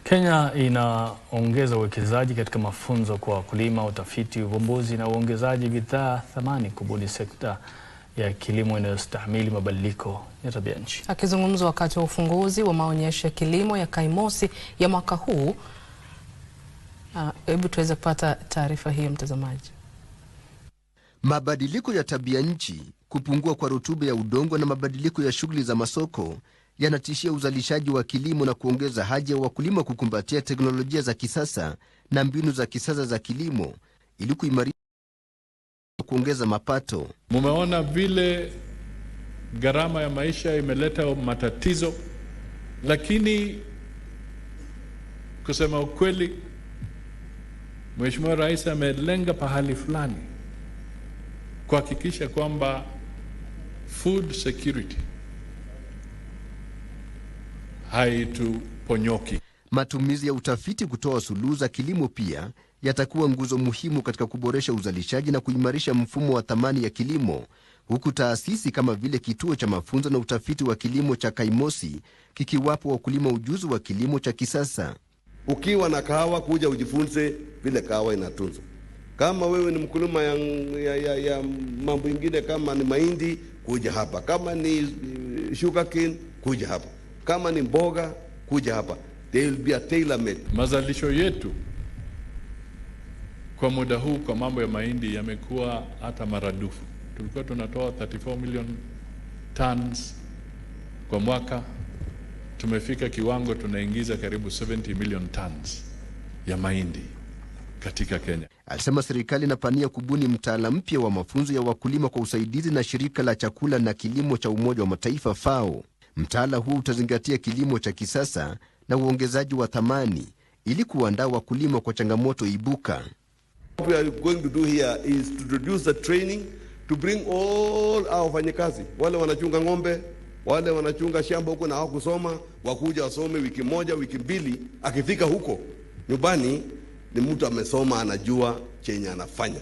Kenya inaongeza uwekezaji katika mafunzo kwa wakulima, utafiti, uvumbuzi na uongezaji bidhaa thamani kubuni sekta ya kilimo inayostahimili mabadiliko ya tabia nchi. Akizungumza wakati wa ufunguzi wa maonyesho ya kilimo ya Kaimosi ya mwaka huu, hebu tuweze kupata taarifa hiyo mtazamaji. Mabadiliko ya tabia nchi, kupungua kwa rutuba ya udongo na mabadiliko ya shughuli za masoko yanatishia uzalishaji wa kilimo na kuongeza haja ya wakulima kukumbatia teknolojia za kisasa na mbinu za kisasa za kilimo ili kuimarisha kuongeza mapato. Mumeona vile gharama ya maisha imeleta matatizo, lakini kusema ukweli, Mheshimiwa Rais amelenga pahali fulani kuhakikisha kwamba food security haituponyoki. Matumizi ya utafiti kutoa suluhu za kilimo pia yatakuwa nguzo muhimu katika kuboresha uzalishaji na kuimarisha mfumo wa thamani ya kilimo, huku taasisi kama vile kituo cha mafunzo na utafiti wa kilimo cha Kaimosi kikiwapo wakulima ujuzi wa kilimo cha kisasa. Ukiwa na kahawa, kuja ujifunze vile kahawa inatunzwa. Kama wewe ni mkulima ya mambo ingine, kama ni mahindi, kuja hapa. Kama ni sugarcane, kuja hapa. Kama ni mboga, kuja hapa. There will be a tailor-made. Mazalisho yetu kwa muda huu kwa mambo ya mahindi yamekuwa hata maradufu. Tulikuwa tunatoa 34 million tons kwa mwaka. Tumefika kiwango tunaingiza karibu 70 million tons ya mahindi katika Kenya. Alisema serikali inapania kubuni mtaala mpya wa mafunzo ya wakulima kwa usaidizi na shirika la chakula na kilimo cha Umoja wa Mataifa FAO. Mtaala huu utazingatia kilimo cha kisasa na uongezaji wa thamani ili kuandaa wakulima kwa changamoto ibuka. What we are going to do here is to introduce the training to bring all our wafanyakazi, wale wanachunga ng'ombe, wale wanachunga shamba huko na hawakusoma, wakuja wasome wiki moja, wiki mbili. Akifika huko nyumbani ni mtu amesoma, anajua chenye anafanya.